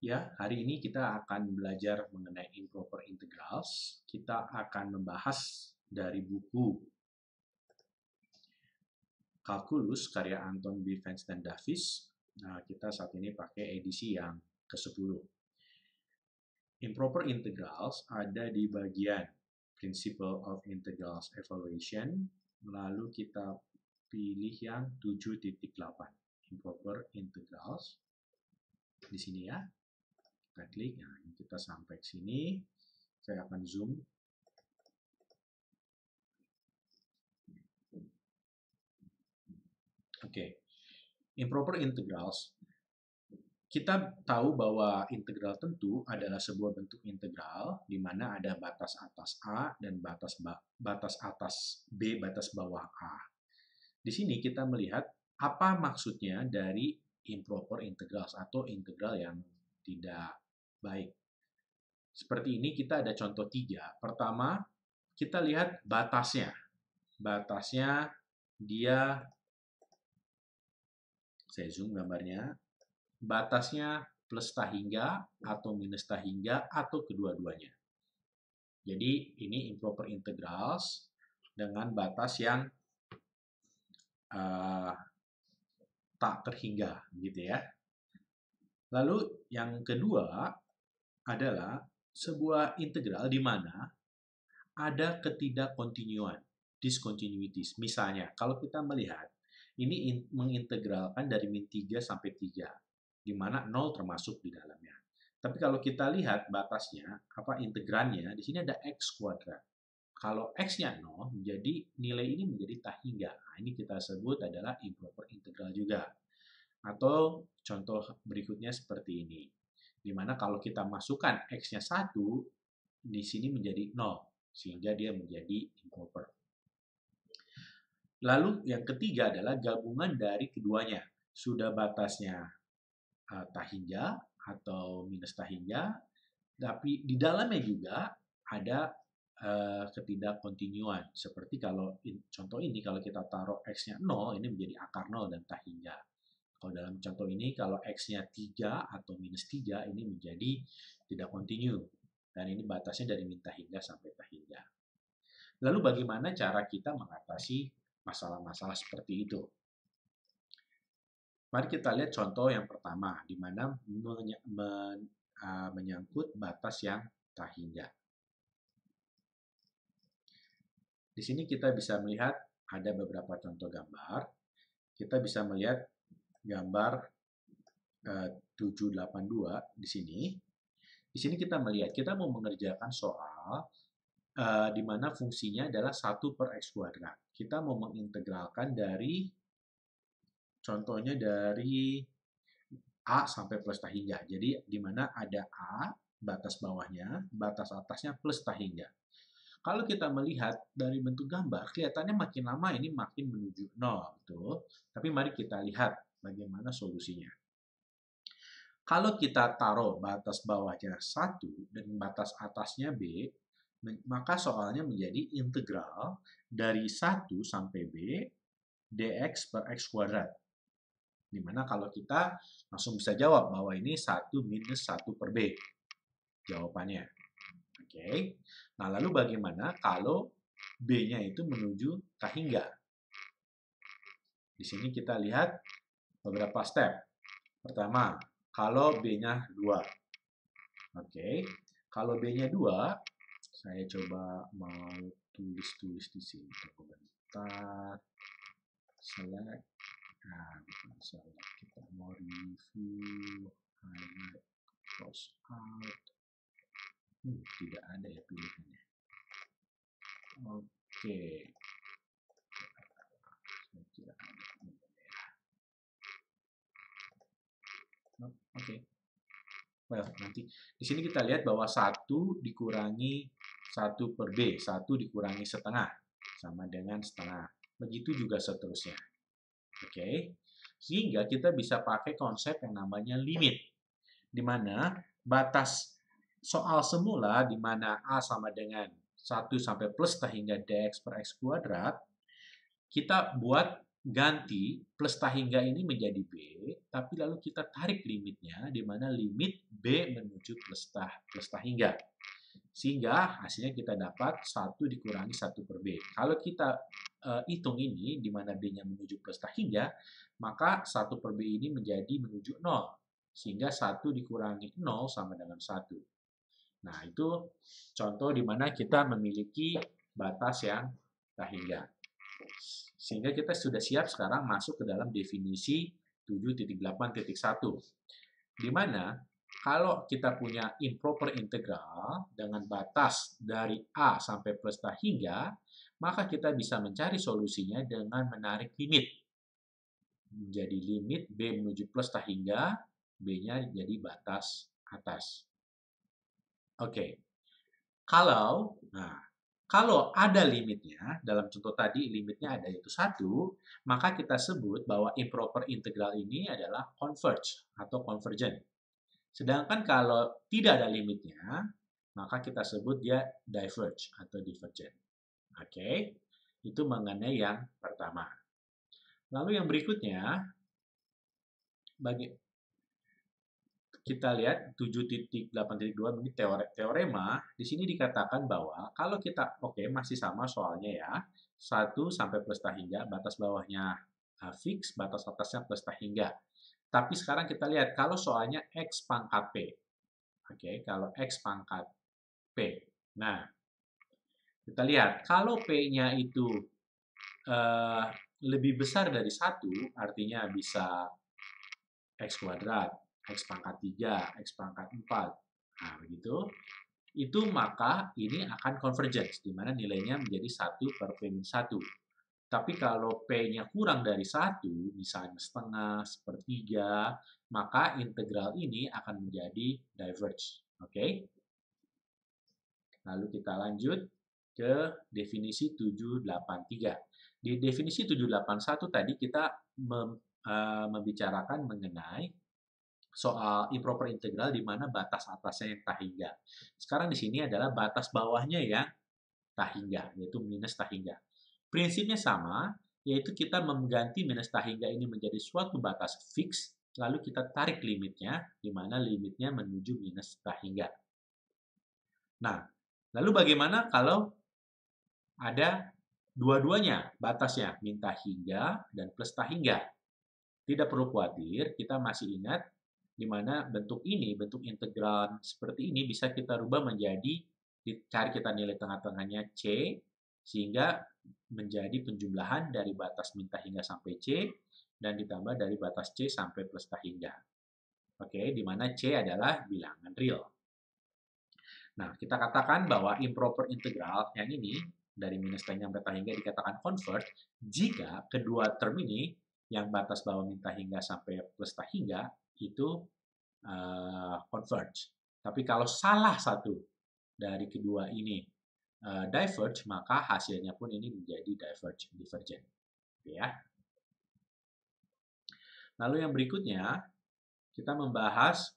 Ya, hari ini kita akan belajar mengenai improper integrals. Kita akan membahas dari buku Kalkulus karya Anton Bivens dan Davis. Nah, kita saat ini pakai edisi yang ke-10. Improper integrals ada di bagian Principle of Integrals Evaluation. Lalu kita pilih yang 7.8. Improper integrals. Di sini ya. Kita klik, nah kita sampai ke sini. Saya akan zoom. Oke, improper integrals. Kita tahu bahwa integral tentu adalah sebuah bentuk integral di mana ada batas atas A dan batas atas B, batas bawah A. Di sini kita melihat apa maksudnya dari improper integrals atau integral yang tidak baik. Seperti ini kita ada contoh 3. Pertama, kita lihat batasnya. Batasnya dia, saya zoom gambarnya, batasnya plus tahingga atau minus tahingga atau kedua-duanya. Jadi ini improper integrals dengan batas yang tak terhingga, gitu ya. Lalu yang kedua adalah sebuah integral di mana ada ketidakkontinuan, discontinuities. Misalnya, kalau kita melihat ini mengintegralkan dari min 3 sampai 3, di mana 0 termasuk di dalamnya. Tapi kalau kita lihat batasnya, integrannya, di sini ada x kuadrat. Kalau x-nya 0, jadi nilai ini menjadi tak hingga. Nah, ini kita sebut adalah improper integral juga. Atau contoh berikutnya seperti ini. Di mana kalau kita masukkan x-nya 1, di sini menjadi 0. Sehingga dia menjadi improper. Lalu yang ketiga adalah gabungan dari keduanya. Sudah batasnya tahingga atau minus tahingga, tapi di dalamnya juga ada ketidakkontinuan. Seperti kalau contoh ini, kalau kita taruh x-nya 0, ini menjadi akar 0 dan tahingga. Kalau dalam contoh ini, kalau x-nya 3 atau minus 3, ini menjadi tidak kontinu. Dan ini batasnya dari min tahingga sampai tahingga. Lalu bagaimana cara kita mengatasi masalah-masalah seperti itu? Mari kita lihat contoh yang pertama, di mana menyangkut batas yang tahingga. Di sini kita bisa melihat ada beberapa contoh gambar. Kita bisa melihat gambar 782 di sini. Di sini kita melihat, kita mau mengerjakan soal di mana fungsinya adalah 1 per x kuadrat. Kita mau mengintegralkan dari, contohnya dari A sampai plus tahingga. Jadi, di mana ada A, batas bawahnya, batas atasnya plus tahingga. Kalau kita melihat dari bentuk gambar, kelihatannya makin lama ini makin menuju 0. Betul? Tapi mari kita lihat bagaimana solusinya. Kalau kita taruh batas bawahnya 1 dan batas atasnya B, maka soalnya menjadi integral dari 1 sampai B dx per x kuadrat. Dimana kalau kita langsung bisa jawab bahwa ini 1 minus 1 per B. Jawabannya. Oke. Nah, lalu bagaimana kalau B-nya itu menuju tahingga? Di sini kita lihat beberapa step. Pertama, kalau B-nya 2. Oke. Kalau B-nya 2, saya coba mau tulis di sini. Bentar. Select. Nah, bukan select. Kita mau review. Highlight. Cross out. Tidak ada ya pilihannya. Oke. Saya kira ada. Oke. Well, nanti di sini kita lihat bahwa 1 dikurangi 1 per B, 1 dikurangi setengah, sama dengan setengah. Begitu juga seterusnya. Oke. Sehingga kita bisa pakai konsep yang namanya limit, di mana batas soal semula, di mana A sama dengan 1 sampai plus tahingga dx per x kuadrat, kita buat ganti plus tak hingga ini menjadi B, tapi lalu kita tarik limitnya, di mana limit B menuju plus tak hingga. Sehingga hasilnya kita dapat 1 dikurangi 1 per B. Kalau kita hitung ini, di mana B-nya menuju plus tak hingga, maka 1 per B ini menjadi menuju 0. Sehingga 1 dikurangi 0 sama dengan 1. Nah, itu contoh di mana kita memiliki batas yang tak hingga. Sehingga kita sudah siap sekarang masuk ke dalam definisi 7.8.1. Di mana kalau kita punya improper integral dengan batas dari A sampai plus tak hingga, maka kita bisa mencari solusinya dengan menarik limit. Menjadi limit B menuju plus tak hingga, B-nya jadi batas atas. Oke. Kalau ada limitnya, dalam contoh tadi limitnya ada yaitu 1, maka kita sebut bahwa improper integral ini adalah converge atau convergent. Sedangkan kalau tidak ada limitnya, maka kita sebut dia diverge atau divergent. Oke, itu mengenai yang pertama. Lalu yang berikutnya, kita lihat 7.8.2 ini teorema. Di sini dikatakan bahwa kalau kita, masih sama soalnya ya, 1 sampai plus tak hingga, batas bawahnya fix, batas atasnya plus tak hingga. Tapi sekarang kita lihat, kalau soalnya X pangkat P. Kalau X pangkat P. Nah, kita lihat, kalau P-nya itu lebih besar dari 1, artinya bisa X kuadrat, X pangkat 3, X pangkat 4. Nah, begitu. Itu maka ini akan convergence, di mana nilainya menjadi 1 per P-1. Tapi kalau P-nya kurang dari 1, misalnya setengah, sepertiga, maka integral ini akan menjadi diverge. Oke? Lalu kita lanjut ke definisi 783. Di definisi 781 tadi kita membicarakan mengenai soal improper integral di mana batas atasnya yang tak hingga. Sekarang di sini adalah batas bawahnya yang tak hingga, yaitu minus tak hingga. Prinsipnya sama, yaitu kita mengganti minus tak hingga ini menjadi suatu batas fix, lalu kita tarik limitnya, di mana limitnya menuju minus tak hingga. Nah, lalu bagaimana kalau ada dua-duanya batasnya, min tak hingga dan plus tak hingga? Tidak perlu khawatir, kita masih ingat di mana bentuk ini, bentuk integral seperti ini bisa kita rubah menjadi, cari kita nilai tengah-tengahnya C, sehingga menjadi penjumlahan dari batas min tak hingga sampai C, dan ditambah dari batas C sampai plus tak hingga. Di mana C adalah bilangan real. Nah, kita katakan bahwa improper integral yang ini, dari minus tak hingga sampai tak hingga dikatakan converge, jika kedua term ini, yang batas bawah min tak hingga sampai plus tak hingga, itu converge. Tapi kalau salah satu dari kedua ini diverge, maka hasilnya pun ini menjadi divergent. Ya. Lalu yang berikutnya, kita membahas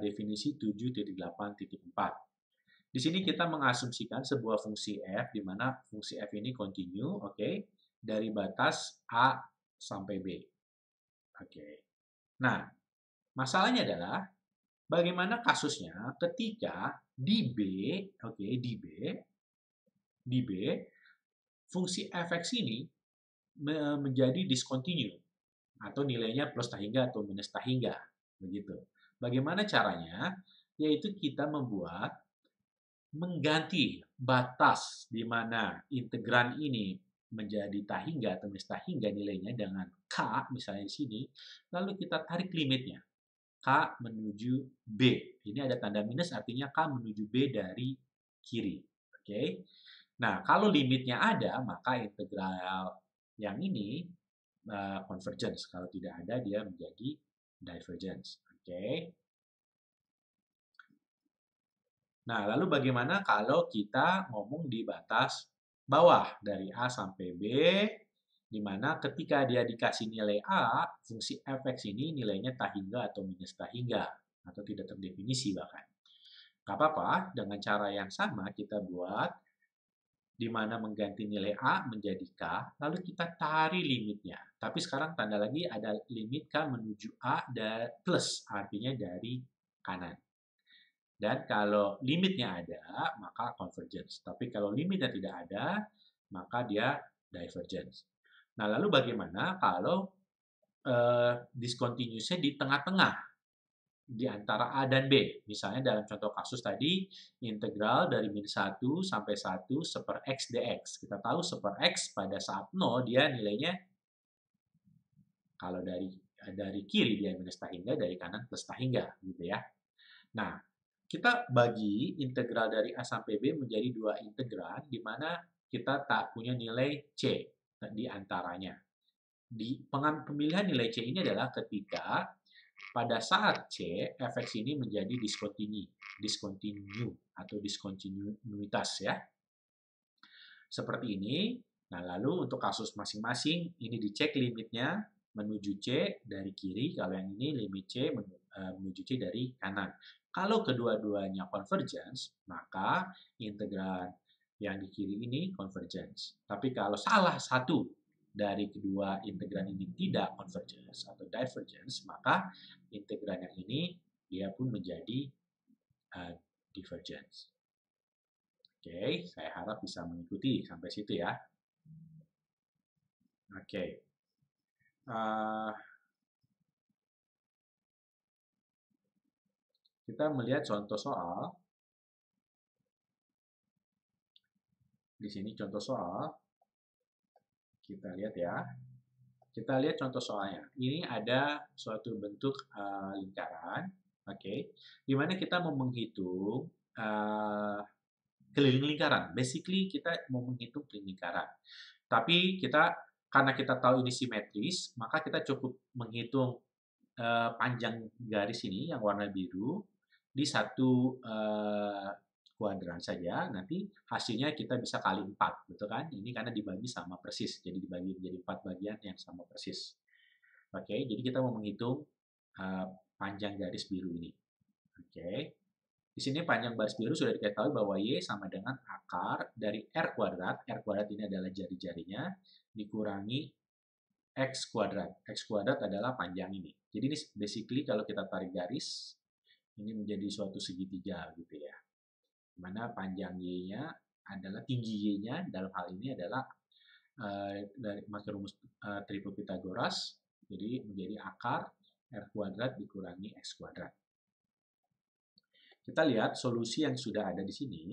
definisi 7.8.4. Di sini kita mengasumsikan sebuah fungsi f, di mana fungsi f ini continue, dari batas A sampai B. Nah, masalahnya adalah bagaimana kasusnya ketika di B fungsi fx ini menjadi discontinue atau nilainya plus tak hingga atau minus tak hingga, begitu. Bagaimana caranya? Yaitu kita mengganti batas di mana integran ini menjadi tak hingga atau minus tak hingga nilainya dengan K, misalnya di sini, lalu kita tarik limitnya. K menuju B. Ini ada tanda minus, artinya K menuju B dari kiri. Nah, kalau limitnya ada, maka integral yang ini convergence. Kalau tidak ada, dia menjadi divergence. Nah, lalu bagaimana kalau kita ngomong di batas bawah dari A sampai B, di mana ketika dia dikasih nilai A, fungsi fx ini nilainya tak hingga atau minus tak hingga, atau tidak terdefinisi bahkan. Gak apa-apa, dengan cara yang sama kita buat di mana mengganti nilai A menjadi K, lalu kita tarik limitnya. Tapi sekarang tanda lagi ada limit K menuju A dan plus, artinya dari kanan. Dan kalau limitnya ada, maka convergence. Tapi kalau limitnya tidak ada, maka dia divergence. Nah, lalu bagaimana kalau discontinuous-nya di tengah-tengah? Di antara A dan B. Misalnya dalam contoh kasus tadi, integral dari min 1 sampai 1 seper X dx. Kita tahu seper X pada saat 0 dia nilainya, kalau dari kiri dia minus tahingga, dari kanan plus tahingga, gitu ya. Nah, kita bagi integral dari A sampai B menjadi dua integran, di mana kita tak punya nilai C di antaranya. Di pemilihan nilai C ini adalah ketika pada saat C, fx ini menjadi discontinue atau diskontinuitas ya. Seperti ini. Nah, lalu untuk kasus masing-masing, ini dicek limitnya menuju C dari kiri, kalau yang ini limit C menuju C dari kanan. Kalau kedua-duanya convergence, maka integral yang di kiri ini convergence. Tapi kalau salah satu dari kedua integran ini tidak convergence atau divergence, maka integran yang ini dia pun menjadi divergence. Oke, saya harap bisa mengikuti sampai situ ya. Oke. Kita melihat contoh soal. Di sini contoh soal. Kita lihat ya. Kita lihat contoh soalnya. Ini ada suatu bentuk lingkaran, oke, di mana kita mau menghitung keliling lingkaran. Basically kita mau menghitung keliling lingkaran. Tapi karena kita tahu ini simetris, maka kita cukup menghitung panjang garis ini yang warna biru di satu kuadran saja, nanti hasilnya kita bisa kali 4, betul kan? Ini karena dibagi sama persis, jadi dibagi menjadi 4 bagian yang sama persis. Oke, jadi kita mau menghitung panjang garis biru ini. Oke, di sini panjang garis biru sudah diketahui bahwa Y sama dengan akar dari R kuadrat ini adalah jari-jarinya, dikurangi X kuadrat. X kuadrat adalah panjang ini. Jadi ini basically kalau kita tarik garis, ini menjadi suatu segitiga gitu ya. Mana panjang Y-nya adalah tinggi Y-nya dalam hal ini adalah dari pakai rumus triple Pythagoras, jadi menjadi akar R kuadrat dikurangi X kuadrat. Kita lihat solusi yang sudah ada di sini.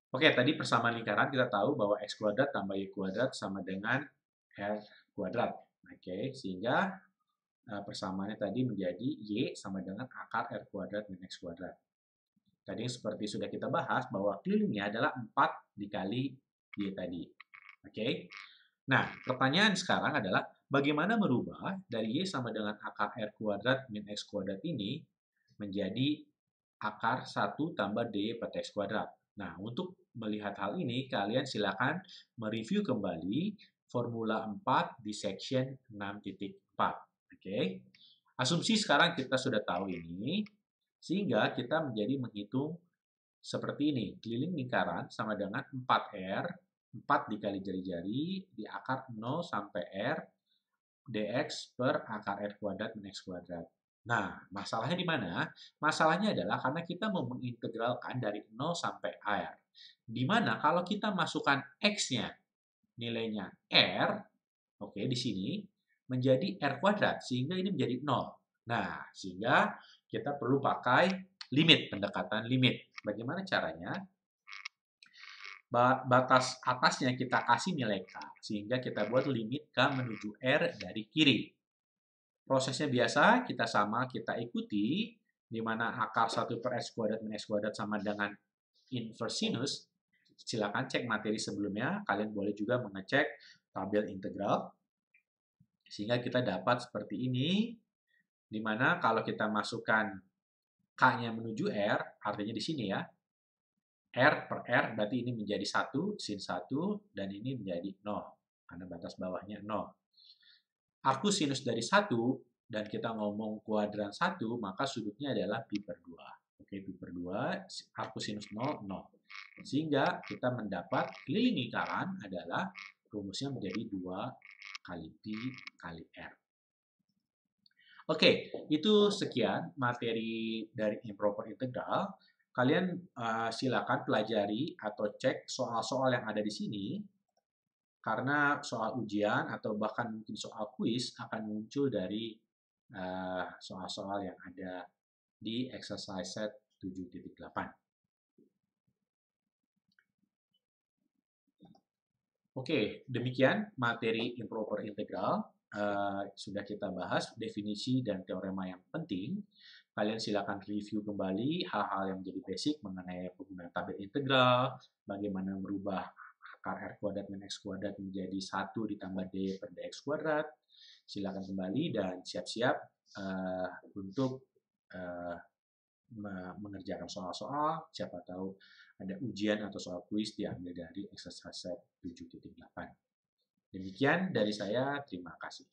Oke, tadi persamaan lingkaran kita tahu bahwa X kuadrat tambah Y kuadrat sama dengan R kuadrat. Oke, sehingga persamaannya tadi menjadi Y sama dengan akar R kuadrat min X kuadrat. Tadi seperti sudah kita bahas bahwa kelilingnya adalah 4 dikali Y tadi. Oke. Nah, pertanyaan sekarang adalah bagaimana merubah dari Y sama dengan akar R kuadrat min X kuadrat ini menjadi akar 1 tambah DY per X kuadrat. Nah, untuk melihat hal ini, kalian silakan mereview kembali formula 4 di section 6.4. Oke. Asumsi sekarang kita sudah tahu ini, sehingga kita menjadi menghitung seperti ini. Keliling lingkaran sama dengan 4R, 4 dikali jari-jari, di akar 0 sampai R, dx per akar R kuadrat min X kuadrat. Nah, masalahnya di mana? Masalahnya adalah karena kita mau mengintegralkan dari 0 sampai R. Di mana kalau kita masukkan X-nya, nilainya R, oke, di sini, menjadi R kuadrat, sehingga ini menjadi 0. Nah, sehingga kita perlu pakai limit, pendekatan limit. Bagaimana caranya? Batas atasnya kita kasih nilai K, sehingga kita buat limit K menuju R dari kiri. Prosesnya biasa, kita ikuti, di mana akar 1 per X kuadrat min X kuadrat sama dengan inverse sinus. Silakan cek materi sebelumnya, kalian boleh juga mengecek tabel integral. Sehingga kita dapat seperti ini, di mana kalau kita masukkan K-nya menuju R, artinya di sini ya, R per R berarti ini menjadi 1, sin 1, dan ini menjadi 0, karena batas bawahnya 0. Arcus sinus dari 1, dan kita ngomong kuadran 1, maka sudutnya adalah pi per 2. Oke, pi per 2, arcus sinus 0, 0. Sehingga kita mendapat keliling lingkaran adalah rumusnya menjadi 2 kali Pi kali R. Oke, itu sekian materi dari improper integral. Kalian silakan pelajari atau cek soal-soal yang ada di sini, karena soal ujian atau bahkan mungkin soal kuis akan muncul dari soal-soal yang ada di exercise set 7.8. Oke, demikian materi improper integral. Sudah kita bahas definisi dan teorema yang penting. Kalian silakan review kembali hal-hal yang menjadi basic mengenai penggunaan tabel integral, bagaimana merubah akar R kuadrat min X kuadrat menjadi 1 ditambah D per dx kuadrat. Silakan kembali dan siap-siap untuk mengerjakan soal-soal, siapa tahu ada ujian atau soal kuis diambil dari exercise 7.8. Demikian dari saya, terima kasih.